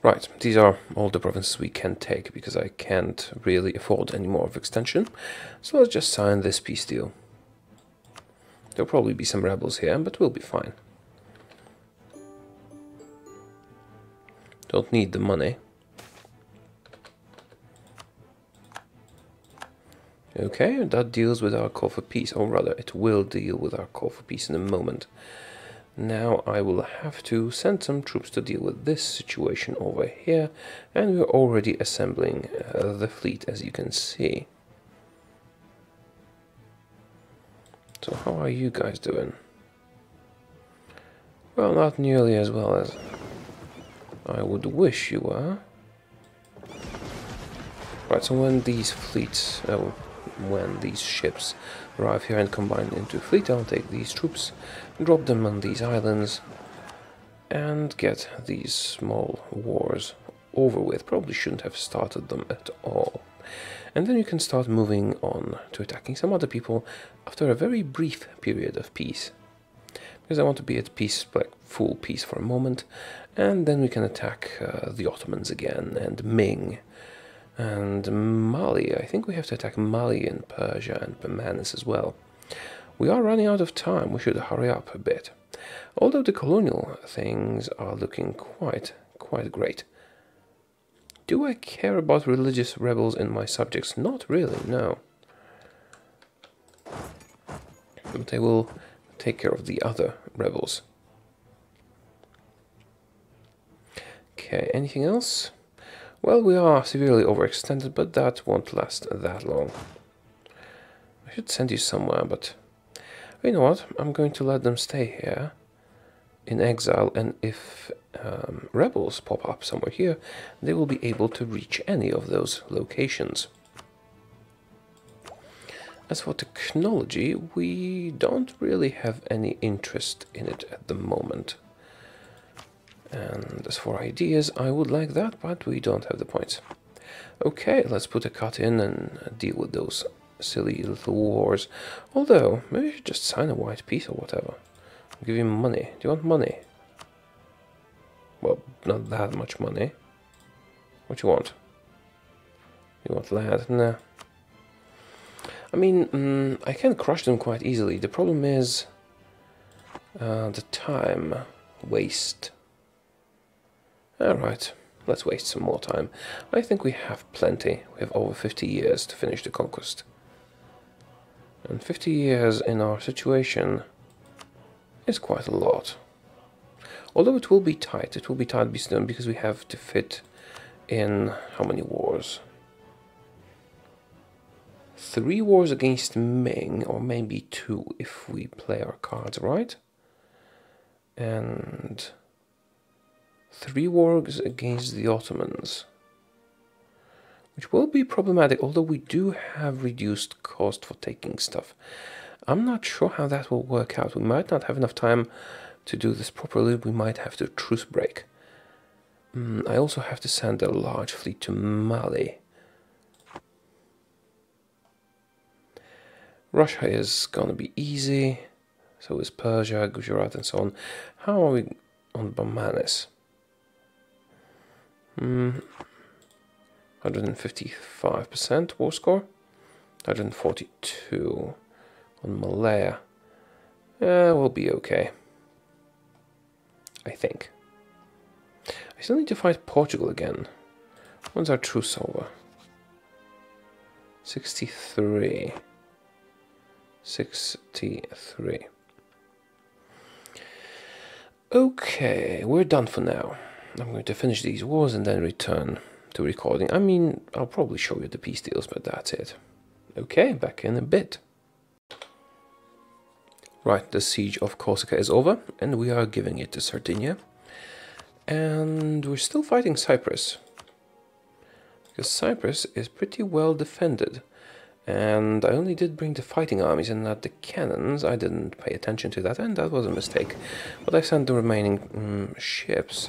Right, these are all the provinces we can take, because I can't really afford any more of extension. So let's just sign this peace deal. There'll probably be some rebels here, but we'll be fine. Don't need the money. Okay, that deals with our call for peace, or rather, it will deal with our call for peace in a moment. Now I will have to send some troops to deal with this situation over here, and we're already assembling the fleet, as you can see. So how are you guys doing? Well, not nearly as well as I would wish you were. Right, so when these fleets, when these ships arrive here and combine into a fleet, I'll take these troops, drop them on these islands, and get these small wars over with. Probably shouldn't have started them at all. And then you can start moving on to attacking some other people after a very brief period of peace. Because I want to be at peace, like full peace for a moment, and then we can attack the Ottomans again, and Ming, and Mali. I think we have to attack Mali and Persia and Permanus as well. We are running out of time, we should hurry up a bit. Although the colonial things are looking quite great. Do I care about religious rebels in my subjects? Not really, no. But they will take care of the other rebels. Okay, anything else? Well, we are severely overextended, but that won't last that long. I should send you somewhere, but you know what? I'm going to let them stay here in exile, and if rebels pop up somewhere here, they will be able to reach any of those locations. As for technology, we don't really have any interest in it at the moment. And as for ideas, I would like that, but we don't have the points. Okay, let's put a cut in and deal with those silly little wars. Although, maybe I should just sign a white peace or whatever. I'll give you money. Do you want money? Well, not that much money. What you want? You want land? Nah. I mean, I can crush them quite easily. The problem is the time waste. Alright, let's waste some more time. I think we have plenty. We have over 50 years to finish the conquest. And 50 years in our situation is quite a lot. Although it will be tight because we have to fit in how many wars? 3 wars against Ming, or maybe 2 if we play our cards right. And 3 wars against the Ottomans, which will be problematic, although we do have reduced cost for taking stuff. I'm not sure how that will work out. We might not have enough time to do this properly. We might have to truce break. I also have to send a large fleet to Mali. Russia is gonna be easy. So is Persia, Gujarat, and so on. How are we on Permanus? 155% war score, 142 on Malaya. We'll be okay, I think. I still need to fight Portugal again. When's our truce over? 63. 63. Okay, we're done for now. I'm going to finish these wars and then return to recording. I mean, I'll probably show you the peace deals, but that's it. Okay, back in a bit. Right, the siege of Corsica is over, and we are giving it to Sardinia. And we're still fighting Cyprus, because Cyprus is pretty well defended. And I only did bring the fighting armies and not the cannons. I didn't pay attention to that, and that was a mistake. But I sent the remaining ships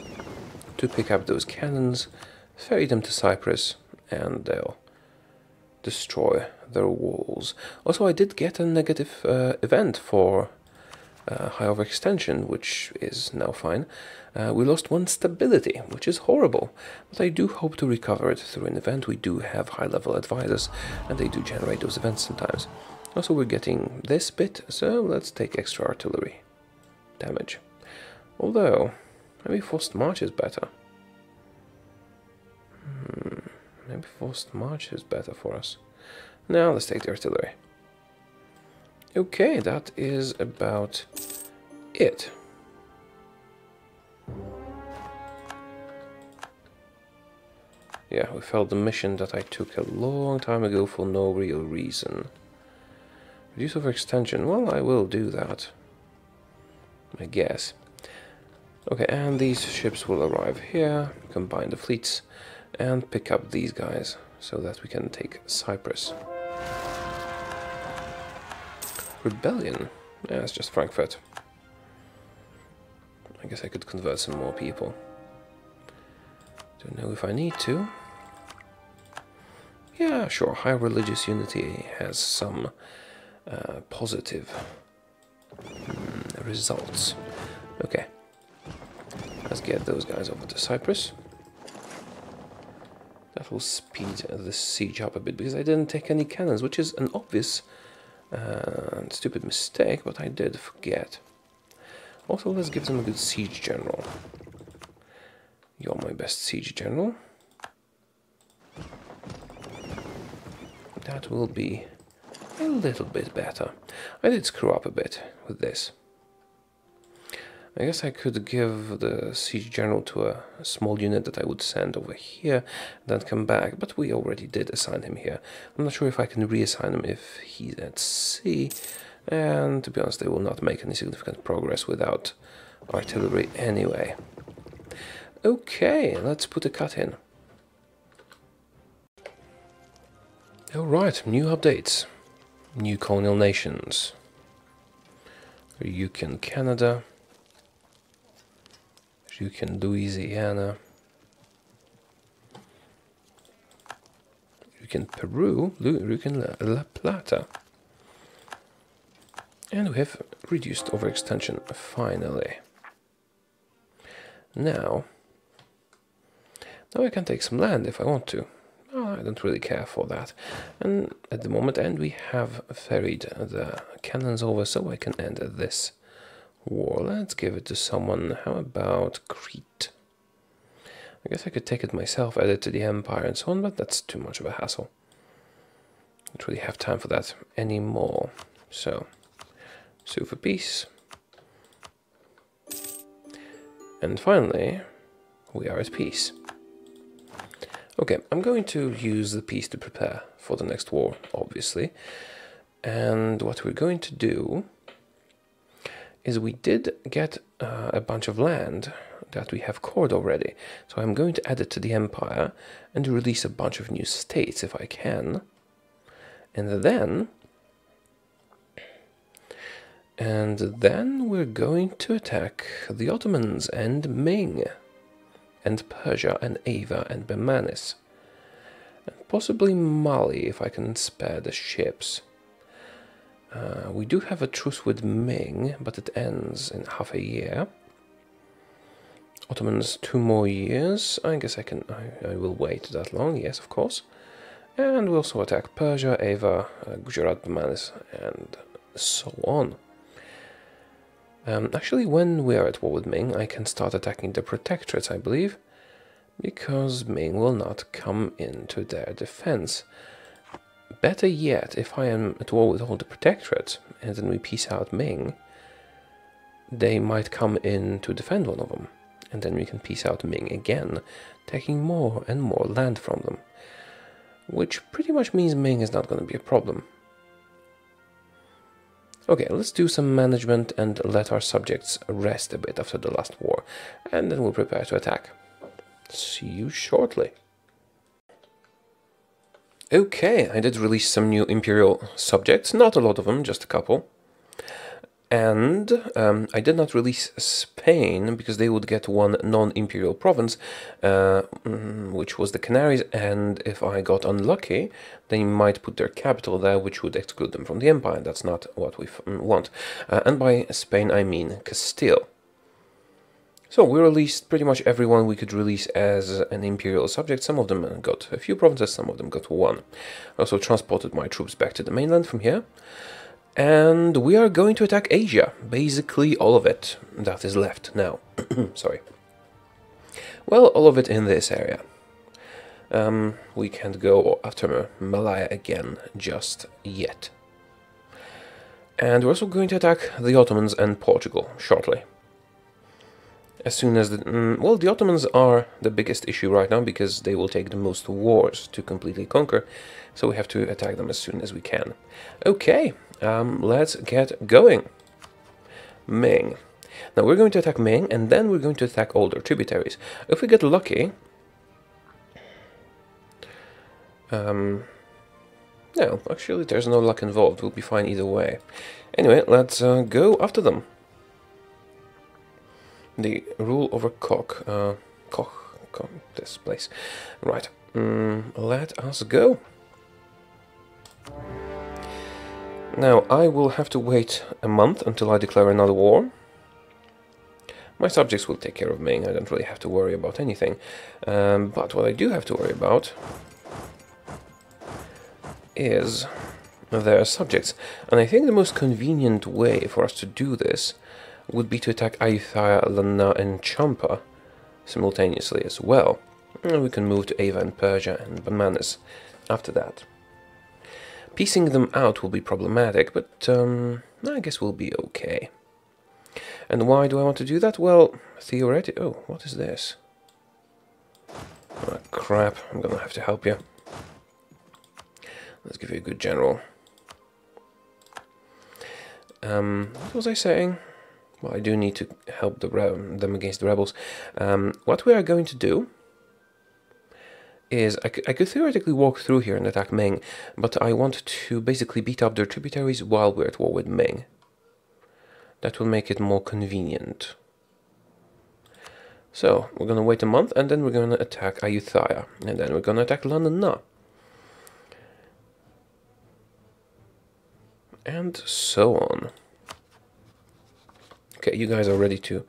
to pick up those cannons, ferry them to Cyprus, and they'll destroy their walls. Also, I did get a negative event for high overextension, which is now fine. We lost 1 stability, which is horrible, but I do hope to recover it through an event. We do have high-level advisors, and they do generate those events sometimes. Also, we're getting this bit, so let's take extra artillery damage. Although, maybe forced march is better. Maybe forced march is better for us. Now, let's take the artillery. Okay, that is about it. Yeah, we failed the mission that I took a long time ago for no real reason. Reduce overextension. Well, I will do that, I guess. Okay, and these ships will arrive here, combine the fleets, and pick up these guys so that we can take Cyprus. Rebellion? Yeah, it's just Frankfurt. I guess I could convert some more people. Don't know if I need to. Yeah, sure, high religious unity has some positive results. Okay, let's get those guys over to Cyprus. That will speed the siege up a bit, because I didn't take any cannons, which is an obvious and stupid mistake, but I did forget. Also, let's give them a good siege general. You're my best siege general. That will be a little bit better. I did screw up a bit with this. I guess I could give the siege general to a small unit that I would send over here, then come back, but we already did assign him here. I'm not sure if I can reassign him if he's at sea, and to be honest, they will not make any significant progress without artillery anyway. Okay, let's put a cut in. Alright, new updates. New colonial nations. Ryukyu Canada. Ryukyu Louisiana. Ryukyu Peru. Ryukyu La Plata. And we have reduced overextension finally. Now I can take some land if I want to. Oh, I don't really care for that. And at the moment, and we have ferried the cannons over, so I can end this war. Let's give it to someone. How about Crete? I guess I could take it myself, add it to the empire and so on, but that's too much of a hassle. I don't really have time for that anymore. So, sue for peace. And finally, we are at peace. Okay, I'm going to use the peace to prepare for the next war, obviously. And what we're going to do is we did get a bunch of land that we have cored already. So I'm going to add it to the empire and release a bunch of new states if I can. And then we're going to attack the Ottomans and Ming, and Persia, and Ava, and Bermanis. And possibly Mali, if I can spare the ships. We do have a truce with Ming, but it ends in half a year. Ottomans 2 more years. I guess I will wait that long, yes, of course. And we also attack Persia, Ava, Gujarat, Bermanis, and so on. Actually, when we are at war with Ming, I can start attacking the protectorates, I believe, because Ming will not come into their defense. Better yet, if I am at war with all the protectorates, and then we peace out Ming, they might come in to defend one of them, and then we can peace out Ming again, taking more and more land from them, which pretty much means Ming is not going to be a problem. Okay, let's do some management and let our subjects rest a bit after the last war, and then we'll prepare to attack. See you shortly. Okay, I did release some new imperial subjects, not a lot of them, just a couple. And I did not release Spain because they would get one non-imperial province, which was the Canaries, and if I got unlucky, they might put their capital there, which would exclude them from the empire. That's not what we want. And by Spain, I mean Castile. So we released pretty much everyone we could release as an imperial subject. Some of them got a few provinces, some of them got one. I also transported my troops back to the mainland from here. And we are going to attack Asia, basically all of it that is left now. Sorry. Well, all of it in this area. We can't go after Malaya again just yet. And we're also going to attack the Ottomans and Portugal shortly. As soon as well, the Ottomans are the biggest issue right now because they will take the most wars to completely conquer, so we have to attack them as soon as we can. Okay, let's get going. Ming. Now we're going to attack Ming, and then we're going to attack all their tributaries. If we get lucky... no, actually there's no luck involved, we'll be fine either way. Anyway, let's go after them. The rule over Koch, this place. Right, let us go. Now, I will have to wait a month until I declare another war. My subjects will take care of Ming, I don't really have to worry about anything. But what I do have to worry about is their subjects. And I think the most convenient way for us to do this would be to attack Ayutthaya, Lanna and Champa simultaneously as well. And we can move to Ava and Persia and Bananas after that. Piecing them out will be problematic, but I guess we'll be okay. And why do I want to do that? Well, theoretically... Oh, what is this? Oh, crap, I'm gonna have to help you. Let's give you a good general. What was I saying? Well, I do need to help them against the rebels. What we are going to do is, I could theoretically walk through here and attack Ming, but I want to basically beat up their tributaries while we're at war with Ming. That will make it more convenient. So, we're going to wait a month, and then we're going to attack Ayutthaya, and then we're going to attack Lanna. And so on. Okay, you guys are ready to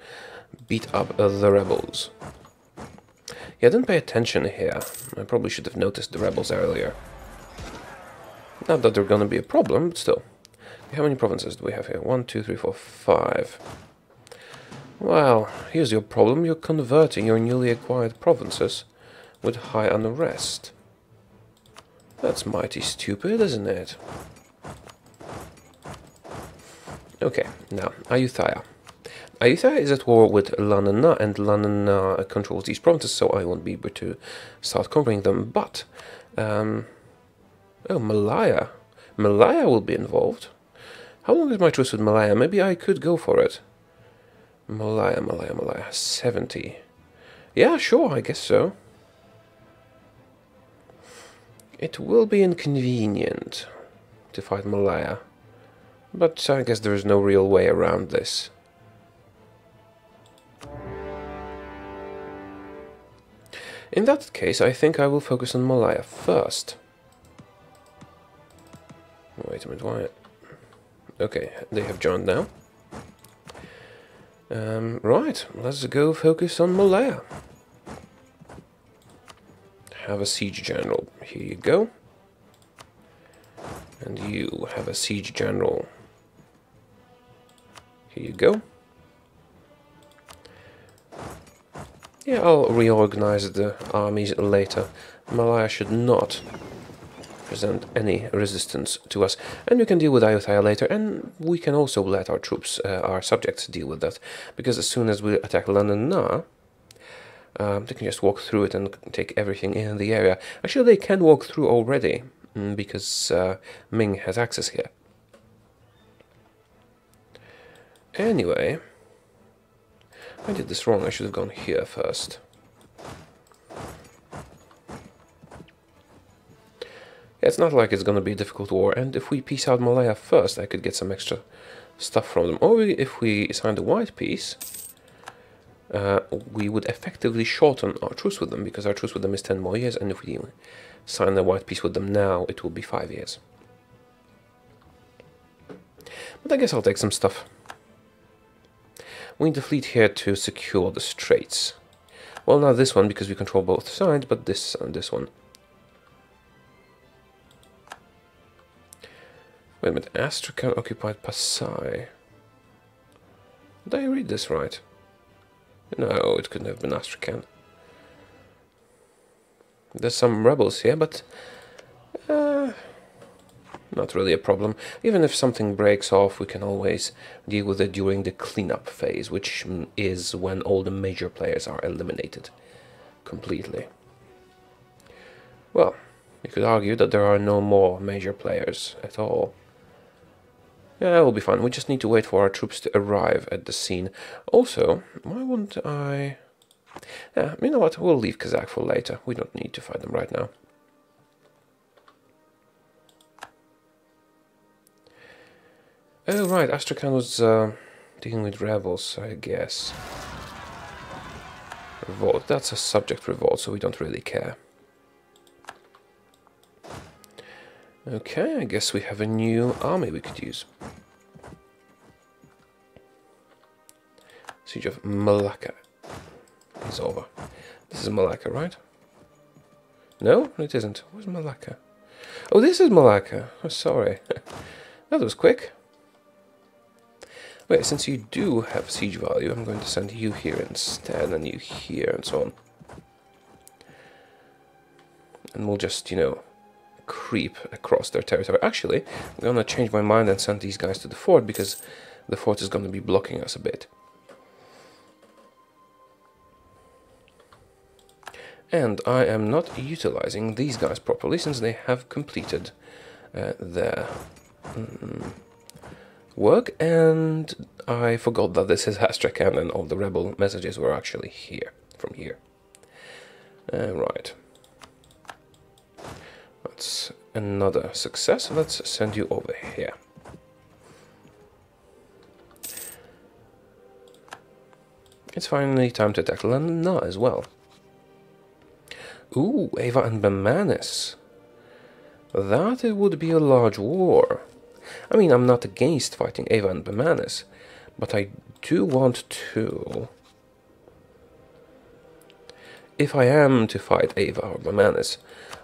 beat up the rebels. Yeah, I didn't pay attention here. I probably should have noticed the rebels earlier. Not that they're gonna be a problem, but still. How many provinces do we have here? 1, 2, 3, 4, 5. Well, here's your problem. You're converting your newly acquired provinces with high unrest. That's mighty stupid, isn't it? Okay, now, Ayutthaya. Ayutthaya is at war with Lanna, and Lanna controls these provinces, so I won't be able to start conquering them. But, oh, Malaya. Malaya will be involved. How long is my truce with Malaya? Maybe I could go for it. Malaya, 70. Yeah, sure, I guess so. It will be inconvenient to fight Malaya, but I guess there is no real way around this. In that case, I think I will focus on Malaya first. Wait a minute, why? Okay, they have joined now. Right, let's go focus on Malaya. Have a siege general. Here you go. And you have a siege general. Here you go. Yeah, I'll reorganize the armies later. Malaya should not present any resistance to us. And we can deal with Ayutthaya later, and we can also let our troops, our subjects, deal with that. Because as soon as we attack Lanna, they can just walk through it and take everything in the area. Actually, they can walk through already, because Ming has access here. Anyway, I did this wrong. I should have gone here first. Yeah, it's not like it's going to be a difficult war, and if we piece out Malaya first, I could get some extra stuff from them. Or if we signed a white peace, we would effectively shorten our truce with them, because our truce with them is 10 more years, and if we sign a white peace with them now, it will be 5 years. But I guess I'll take some stuff. We need the fleet here to secure the straits. Well, not this one, because we control both sides, but this and this one. Wait a minute, Astrakhan occupied Pasai. Did I read this right? No, it couldn't have been Astrakhan. There's some rebels here, but not really a problem. Even if something breaks off, we can always deal with it during the cleanup phase, which is when all the major players are eliminated completely. Well, you could argue that there are no more major players at all. Yeah, it will be fine. We just need to wait for our troops to arrive at the scene. Also, why wouldn't I... Yeah, you know what? We'll leave Kazakh for later. We don't need to fight them right now. Oh, right. Astrakhan was dealing with rebels, I guess. Revolt. That's a subject revolt, so we don't really care. Okay, I guess we have a new army we could use. Siege of Malacca is over. This is Malacca, right? No, it isn't. Where's Malacca? Oh, this is Malacca. Oh, sorry. That was quick. Wait, since you do have siege value, I'm going to send you here instead, and you here, and so on. And we'll just, you know, creep across their territory. Actually, I'm going to change my mind and send these guys to the fort, because the fort is going to be blocking us a bit. And I am not utilizing these guys properly, since they have completed their work, and I forgot that this is Astrakhan and all the rebel messages were actually here, from here. Right. That's another success. Let's send you over here. It's finally time to attack Lana as well. Ooh, Ava and Bamanis. That it would be a large war. I mean, I'm not against fighting Ava and Bamanis, but I do want to... If I am to fight Ava or Bamanis,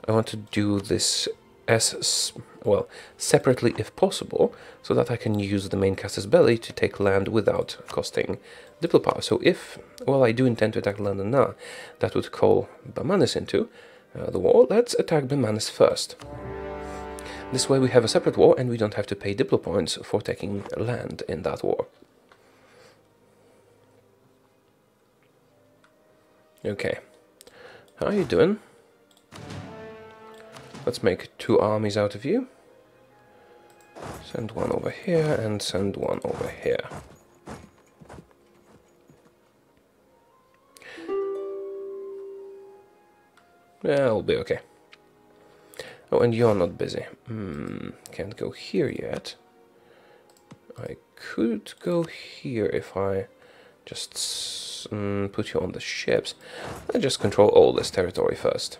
I want to do this as, well, separately if possible, so that I can use the main Casus Belli to take land without costing Diplo power. So if, well, I do intend to attack Lana, that would call Bamanis into the war. Let's attack Bamanis first. This way we have a separate war, and we don't have to pay Diplo points for taking land in that war. Okay. How are you doing? Let's make 2 armies out of you. Send one over here, and send one over here. Yeah, I'll be okay. Oh, and you're not busy. Can't go here yet. I could go here if I just put you on the ships. I just control all this territory first.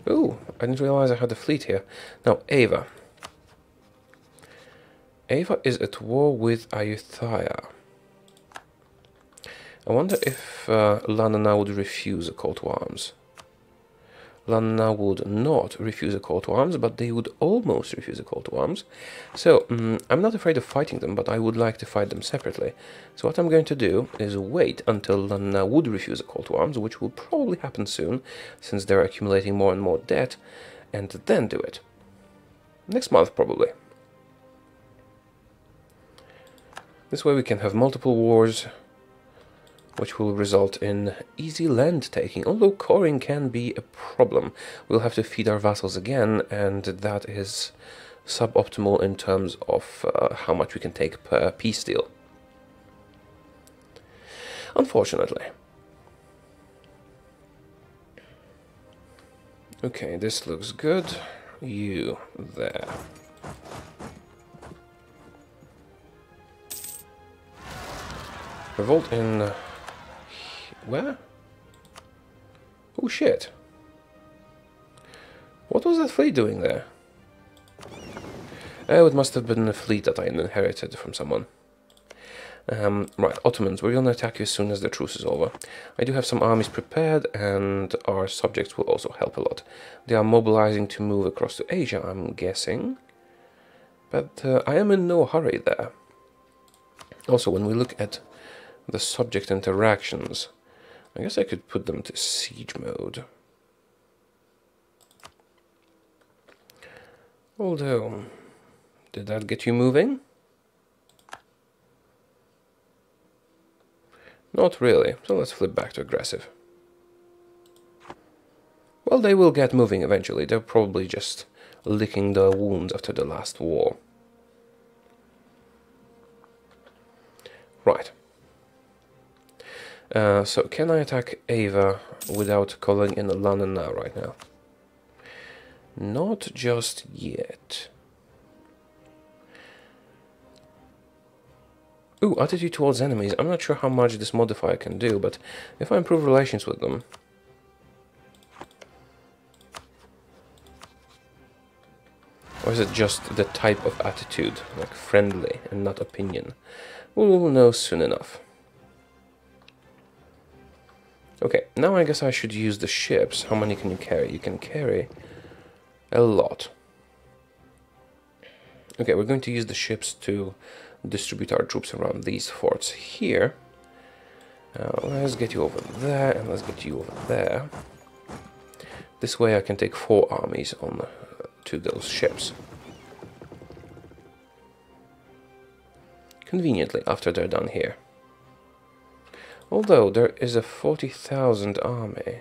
Ooh, I didn't realize I had a fleet here. Now, Ava. Ava is at war with Ayutthaya. I wonder if Lana would refuse a call to arms. Lana would not refuse a call to arms, but they would almost refuse a call to arms. So, I'm not afraid of fighting them, but I would like to fight them separately. So what I'm going to do is wait until Lana would refuse a call to arms, which will probably happen soon, since they're accumulating more and more debt, and then do it. Next month, probably. This way we can have multiple wars, which will result in easy land taking, although coring can be a problem. We'll have to feed our vassals again, and that is suboptimal in terms of how much we can take per peace deal. Unfortunately. Okay, this looks good. You there. Revolt in... where? Oh shit. What was that fleet doing there? Oh, it must have been a fleet that I inherited from someone. Right, Ottomans, we're gonna attack you as soon as the truce is over. I do have some armies prepared, and our subjects will also help a lot. They are mobilizing to move across to Asia, I'm guessing. But I am in no hurry there. Also, when we look at the subject interactions, I guess I could put them to siege mode. Although, did that get you moving? Not really, so let's flip back to aggressive. Well, they will get moving eventually. They're probably just licking their wounds after the last war. Right. So, can I attack Ava without calling in London now, right now? Not just yet. Ooh, attitude towards enemies. I'm not sure how much this modifier can do, but if I improve relations with them... Or is it just the type of attitude, like friendly and not opinion? We'll know soon enough. Okay, now I guess I should use the ships. How many can you carry? You can carry a lot. Okay, we're going to use the ships to distribute our troops around these forts here. Let's get you over there, and let's get you over there. This way I can take 4 armies on to those ships. Conveniently, after they're done here. Although there is a 40,000 army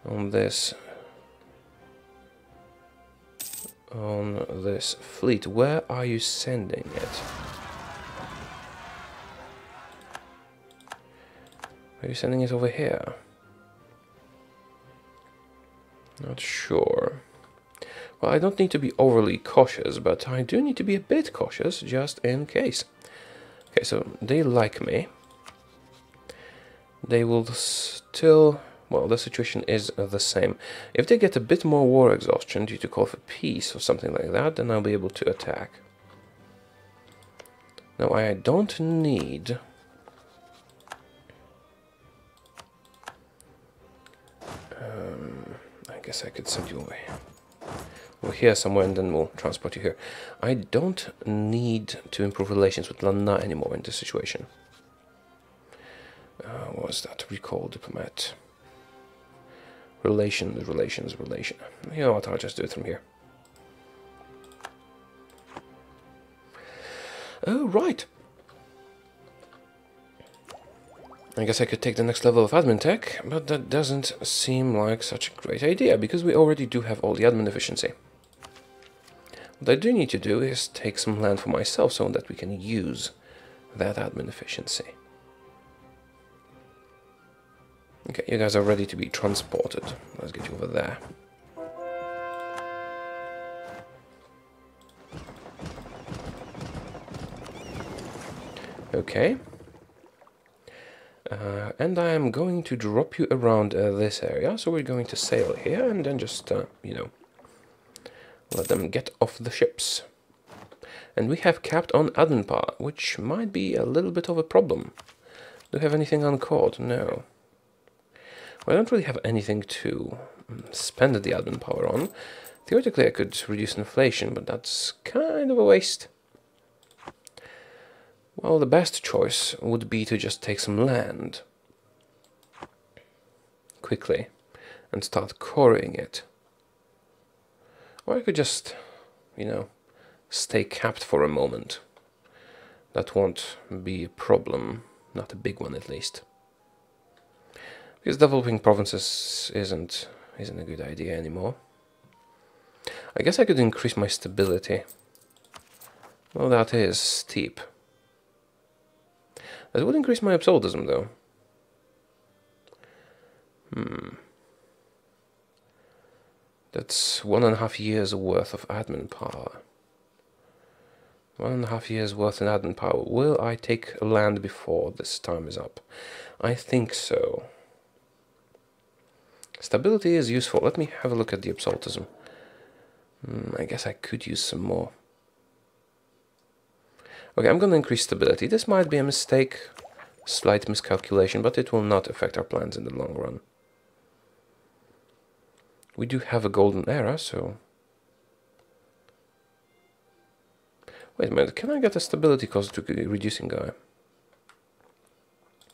on this fleet. Where are you sending it? Are you sending it over here? Not sure. Well, I don't need to be overly cautious, but I do need to be a bit cautious, just in case. Okay, so they like me. They will still... Well, the situation is the same. If they get a bit more war exhaustion due to call for peace or something like that, then I'll be able to attack. Now, I don't need... I guess I could send you away. We're here somewhere, and then we'll transport you here. I don't need to improve relations with Lana anymore in this situation. What was that? Recall diplomat. Relation. You know what, I'll just do it from here. Oh, right. I guess I could take the next level of admin tech, but that doesn't seem like such a great idea, because we already do have all the admin efficiency. What I do need to do is take some land for myself so that we can use that admin efficiency. Okay, you guys are ready to be transported. Let's get you over there. Okay. And I am going to drop you around this area, so we're going to sail here and then just, you know, let them get off the ships. And we have capped on admin power, which might be a little bit of a problem. Do you have anything on court? No. Well, I don't really have anything to spend the admin power on. Theoretically, I could reduce inflation, but that's kind of a waste. Well, the best choice would be to just take some land quickly and start quarrying it. Or I could just, you know, stay capped for a moment. That won't be a problem, not a big one at least. Because developing provinces isn't a good idea anymore. I guess I could increase my stability. Well, that is steep. That would increase my absolutism, though. That's 1.5 years worth of admin power. 1.5 years worth in admin power. Will I take land before this time is up? I think so. Stability is useful. Let me have a look at the absolutism. I guess I could use some more. Okay, I'm going to increase stability. This might be a mistake, slight miscalculation, but it will not affect our plans in the long run. We do have a golden era, so... Wait a minute, can I get a stability cost to reducing guy?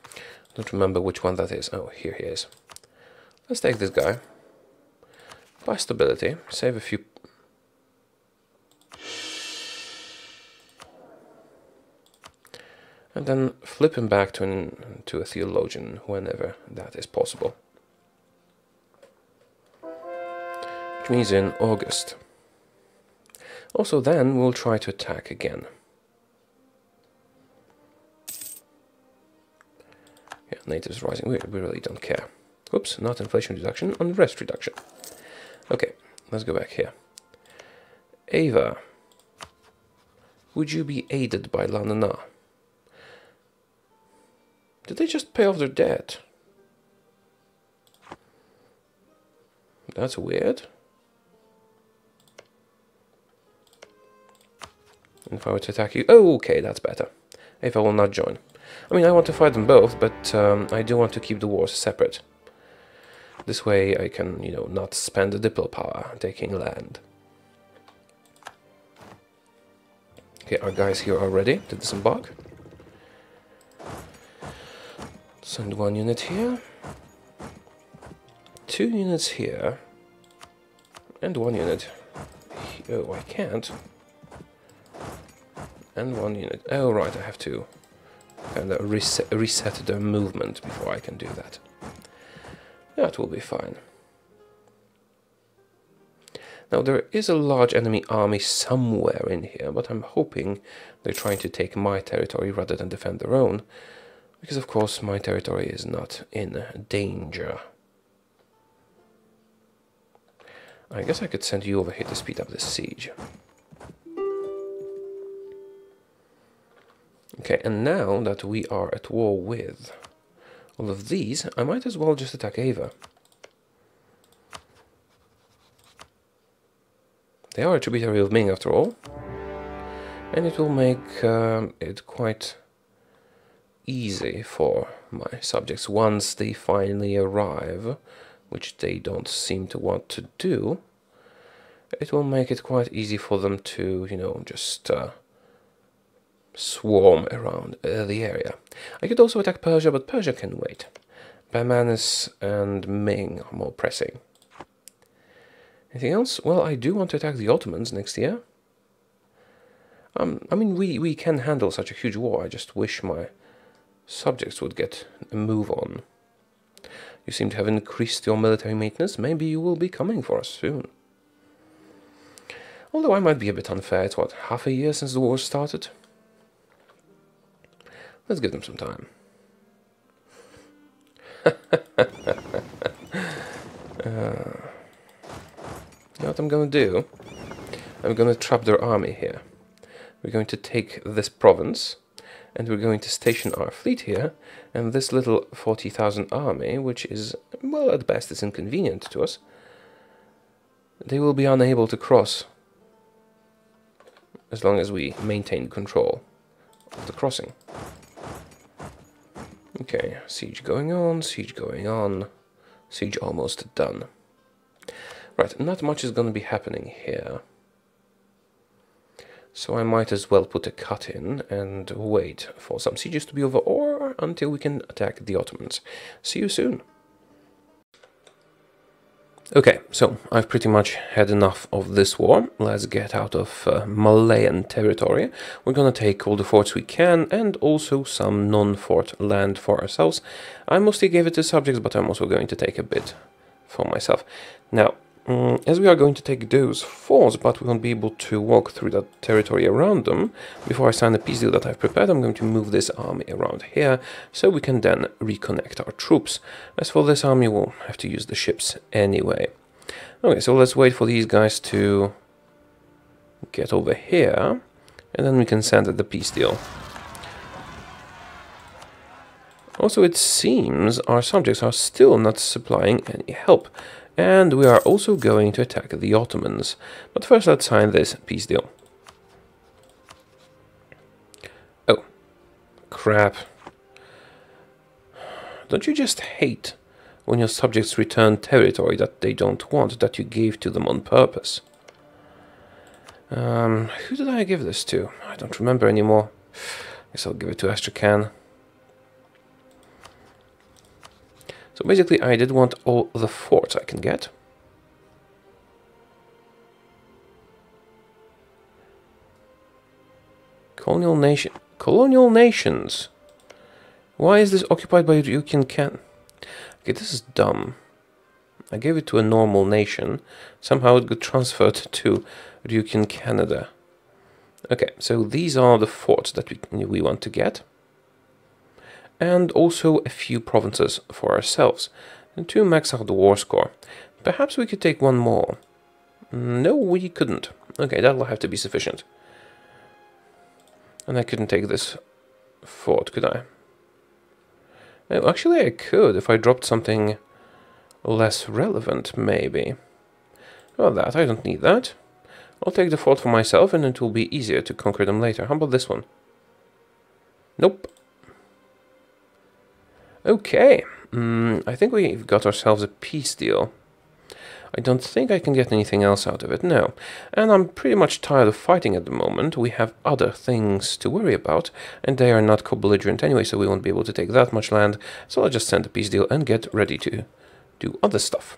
I don't remember which one that is. Oh, here he is. Let's take this guy. Buy stability, save a few... And then flip him back to a theologian whenever that is possible. Which means in August. Also then we'll try to attack again. Yeah, natives rising, we really don't care. Oops, not inflation reduction, unrest reduction. Okay, let's go back here. Ava, would you be aided by Lanana? Did they just pay off their debt? That's weird. And if I were to attack you... Oh, okay, that's better. Ava will not join. I mean, I want to fight them both, but I do want to keep the wars separate. This way I can, you know, not spend the diplo power taking land. Okay, our guys here are ready to disembark. Send 1 unit here. 2 units here. And 1 unit. Oh, I can't. And 1 unit. Oh, right, I have to kind of reset the movement before I can do that. That will be fine. Now, there is a large enemy army somewhere in here, but I'm hoping they're trying to take my territory rather than defend their own, because, of course, my territory is not in danger. I guess I could send you over here to speed up this siege. Okay, and now that we are at war with all of these, I might as well just attack Ava. They are a tributary of Ming after all, and it will make it quite easy for my subjects once they finally arrive, which they don't seem to want to do. It will make it quite easy for them to, you know, just swarm around the area. I could also attack Persia, but Persia can wait. Bamanis and Ming are more pressing. Anything else? Well, I do want to attack the Ottomans next year. I mean, we can handle such a huge war. I just wish my subjects would get a move on. You seem to have increased your military maintenance. Maybe you will be coming for us soon. Although I might be a bit unfair. It's what, half a year since the war started? Let's give them some time. You know what I'm going to do? I'm going to trap their army here. We're going to take this province, and we're going to station our fleet here, and this little 40,000 army, which is, well, at best it's inconvenient to us, they will be unable to cross as long as we maintain control of the crossing. Okay, siege going on, siege going on, siege almost done. Right, not much is going to be happening here. So I might as well put a cut in and wait for some sieges to be over, or until we can attack the Ottomans. See you soon. Okay, so I've pretty much had enough of this war. Let's get out of Malayan territory. We're gonna take all the forts we can, and also some non-fort land for ourselves. I mostly gave it to subjects, but I'm also going to take a bit for myself. Now, as we are going to take those forts, but we won't be able to walk through that territory around them, before I sign the peace deal that I've prepared, I'm going to move this army around here, so we can then reconnect our troops. As for this army, we'll have to use the ships anyway. Okay, so let's wait for these guys to get over here, And then we can send the peace deal. Also, it seems our subjects are still not supplying any help. And we are also going to attack the Ottomans. But first let's sign this peace deal. Oh. Crap. Don't you just hate when your subjects return territory that they don't want, that you gave to them on purpose? Who did I give this to? I don't remember anymore. Guess I'll give it to Astrakhan. So basically I did want all the forts I can get. Colonial nations. Why is this occupied by Ryukyu Khan? Okay, this is dumb. I gave it to a normal nation. Somehow it got transferred to Ryukyu Canada. Okay, so these are the forts that we want to get. And also a few provinces for ourselves. And to max out the war score. Perhaps we could take one more. No, we couldn't. Okay, that'll have to be sufficient. And I couldn't take this fort, could I? Oh, actually I could if I dropped something less relevant, maybe. Well, that, I don't need that. I'll take the fort for myself and it will be easier to conquer them later. How about this one? Nope. Okay. I think we've got ourselves a peace deal. I don't think I can get anything else out of it, no. And I'm pretty much tired of fighting at the moment. We have other things to worry about, and they are not co-belligerent anyway, so we won't be able to take that much land. So I'll just send a peace deal and get ready to do other stuff.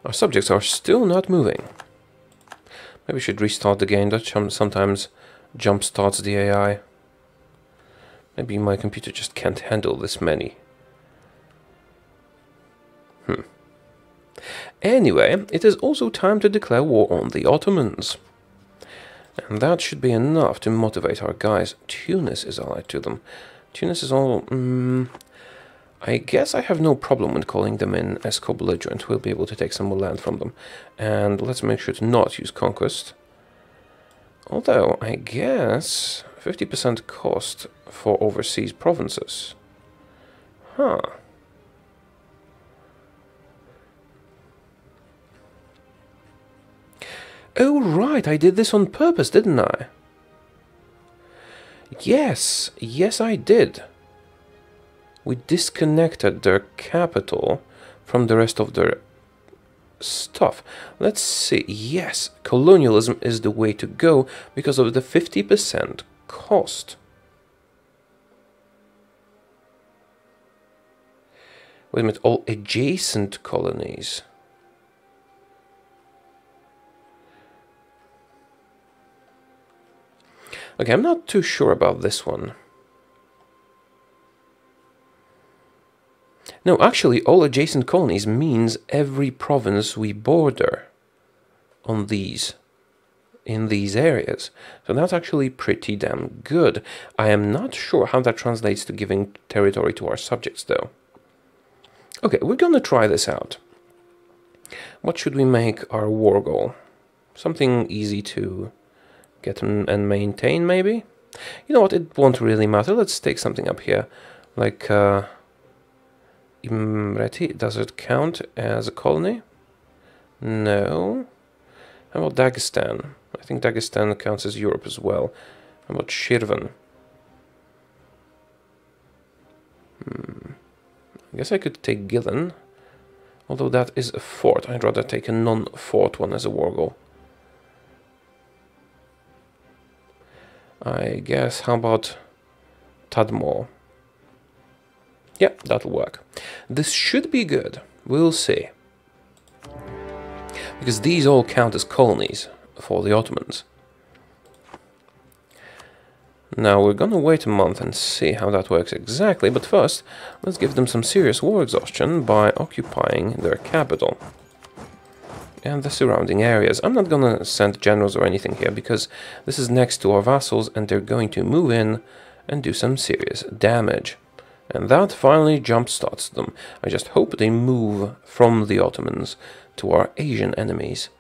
Our subjects are still not moving. Maybe we should restart the game. That sometimes jump starts the AI. Maybe my computer just can't handle this many. Anyway, it is also time to declare war on the Ottomans. And that should be enough to motivate our guys. Tunis is allied to them. Tunis is all... I guess I have no problem with calling them in as co-belligerent. We'll be able to take some more land from them. And let's make sure to not use conquest. Although, I guess 50% cost for overseas provinces. Huh. Oh, right, I did this on purpose, didn't I? Yes, yes I did. We disconnected their capital from the rest of their stuff. Let's see, yes, colonialism is the way to go because of the 50% cost. Wait a minute, all adjacent colonies. Okay, I'm not too sure about this one. No, actually, all adjacent colonies means every province we border on in these areas. So that's actually pretty damn good. I am not sure how that translates to giving territory to our subjects, though. Okay, we're gonna try this out. What should we make our war goal? Something easy to get and maintain, maybe? You know what, it won't really matter. Let's take something up here, like Imreti. Does it count as a colony? No. How about Dagestan? I think Dagestan counts as Europe as well. How about Shirvan? I guess I could take Gillen, although that is a fort. I'd rather take a non-fort one as a war goal. I guess, how about Tadmor? Yeah, that'll work. This should be good. We'll see. Because these all count as colonies for the Ottomans. Now, we're gonna wait a month and see how that works exactly, but first, let's give them some serious war exhaustion by occupying their capital and the surrounding areas. I'm not gonna send generals or anything here because this is next to our vassals and they're going to move in and do some serious damage. And that finally jumpstarts them. I just hope they move from the Ottomans to our Asian enemies.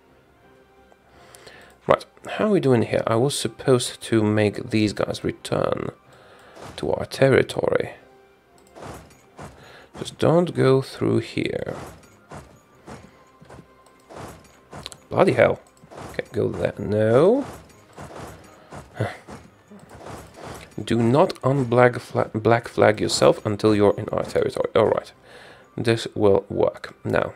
how are we doing here? I was supposed to make these guys return to our territory. Just don't go through here. Bloody hell. Okay, go there. No. Do not black flag yourself until you're in our territory. Alright. This will work. Now,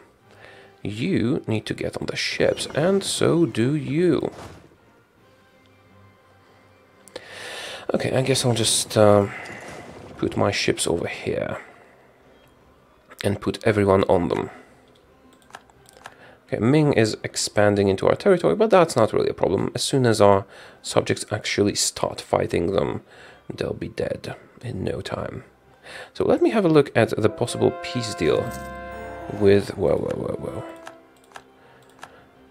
you need to get on the ships, and so do you. Okay, I guess I'll just put my ships over here. And put everyone on them. Okay, Ming is expanding into our territory, but that's not really a problem. As soon as our subjects actually start fighting them, they'll be dead in no time. So let me have a look at the possible peace deal with... Whoa.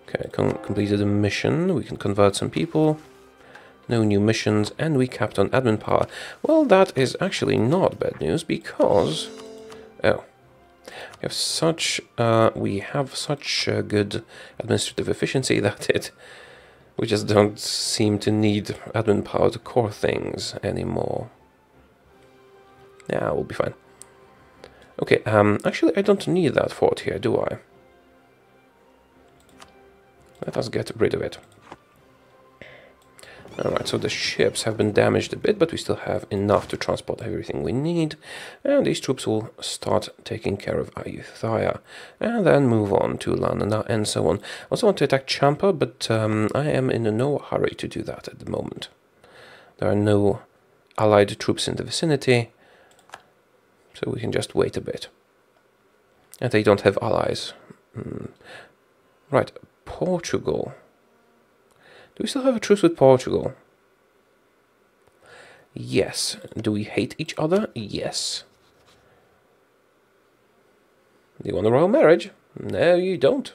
Okay, completed a mission. We can convert some people. No new missions, and we capped on admin power. Well, that is actually not bad news, because... Oh. We have such good administrative efficiency that we just don't seem to need admin power to core things anymore. Yeah, we'll be fine. Okay, actually I don't need that fort here, do I? Let us get rid of it. Alright, so the ships have been damaged a bit, but we still have enough to transport everything we need. And these troops will start taking care of Ayutthaya, and then move on to Lanana and so on. I also want to attack Champa, but I am in no hurry to do that at the moment. There are no allied troops in the vicinity, so we can just wait a bit. And they don't have allies. Right, Portugal. Do we still have a truce with Portugal? Yes. Do we hate each other? Yes. Do you want a royal marriage? No, you don't.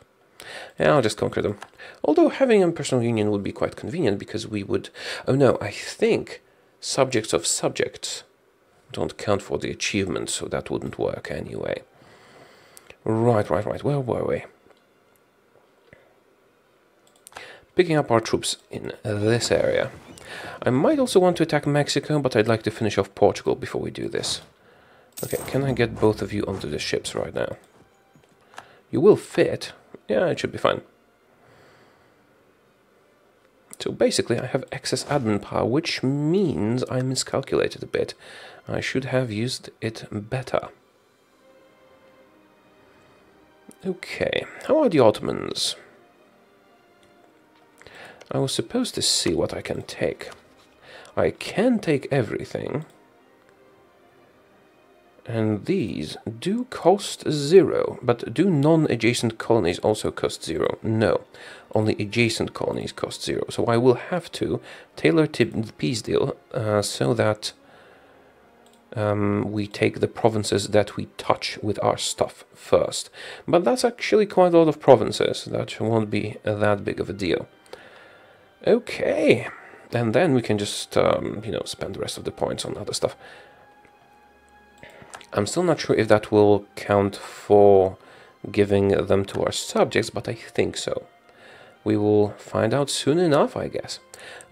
Yeah, I'll just conquer them. Although having a personal union would be quite convenient, because we would... Oh no, I think subjects of subjects don't count for the achievement, so that wouldn't work anyway. Right. Where were we? Picking up our troops in this area. I might also want to attack Mexico, but I'd like to finish off Portugal before we do this. Okay, can I get both of you onto the ships right now? You will fit. Yeah, it should be fine. So basically I have excess admin power, which means I miscalculated a bit. I should have used it better. Okay, how are the Ottomans? I was supposed to see what I can take. I can take everything. And these do cost 0, but do non-adjacent colonies also cost 0? No, only adjacent colonies cost 0. So I will have to tailor the peace deal so that we take the provinces that we touch with our stuff first. But that's actually quite a lot of provinces. That won't be that big of a deal. Okay, and then we can just, spend the rest of the points on other stuff. I'm still not sure if that will count for giving them to our subjects, but I think so. We will find out soon enough, I guess.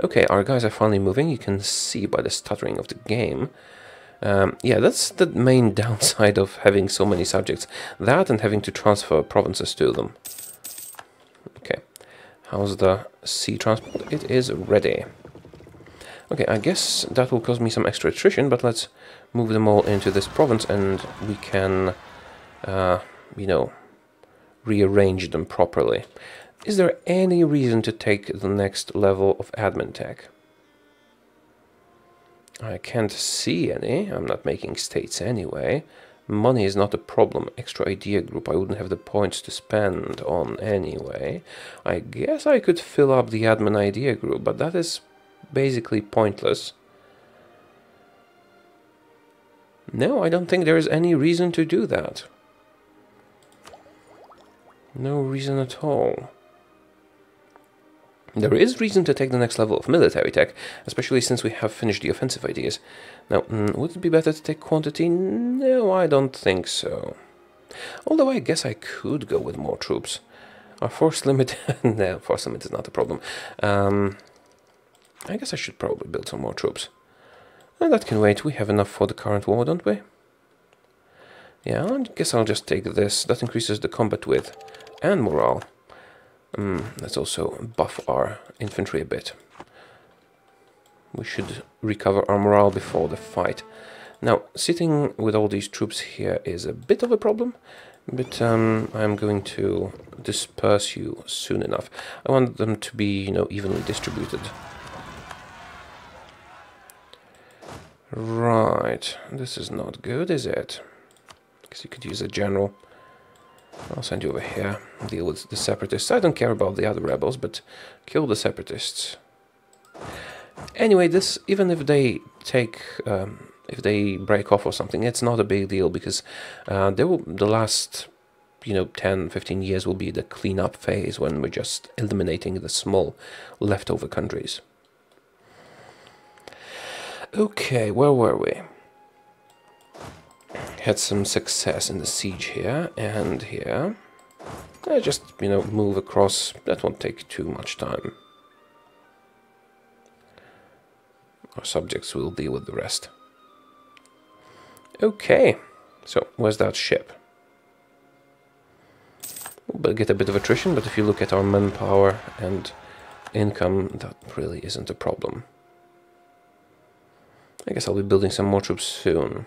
Okay, our guys are finally moving. You can see by the stuttering of the game. Yeah, that's the main downside of having so many subjects. That and having to transfer provinces to them. Okay. How's the sea transport? It is ready. Okay, I guess that will cause me some extra attrition, but let's move them all into this province and we can, rearrange them properly. Is there any reason to take the next level of admin tech? I can't see any. I'm not making states anyway. Money is not a problem. Extra idea group I wouldn't have the points to spend on anyway. I guess I could fill up the admin idea group, but that is basically pointless. No, I don't think there is any reason to do that. No reason at all. There is reason to take the next level of military tech, especially since we have finished the offensive ideas. Now, would it be better to take quantity? No, I don't think so. Although I guess I could go with more troops. Our force limit... no, force limit is not a problem. I guess I should probably build some more troops. And that can wait. We have enough for the current war, don't we? Yeah, I guess I'll just take this. That increases the combat width and morale. Let's also buff our infantry a bit. We should recover our morale before the fight. Now, sitting with all these troops here is a bit of a problem, but I'm going to disperse you soon enough. I want them to be, you know, evenly distributed. Right, this is not good, is it? Because you could use a general. I'll send you over here, deal with the separatists. I don't care about the other rebels, but kill the separatists. Anyway, this, even if they take, if they break off or something, it's not a big deal, because the last, you know, 10-15 years will be the cleanup phase when we're just eliminating the small leftover countries. Okay, where were we? Had some success in the siege here and here. Just, you know, move across. That won't take too much time. Our subjects will deal with the rest. Okay, so where's that ship? We'll get a bit of attrition, but if you look at our manpower and income, that really isn't a problem. I guess I'll be building some more troops soon.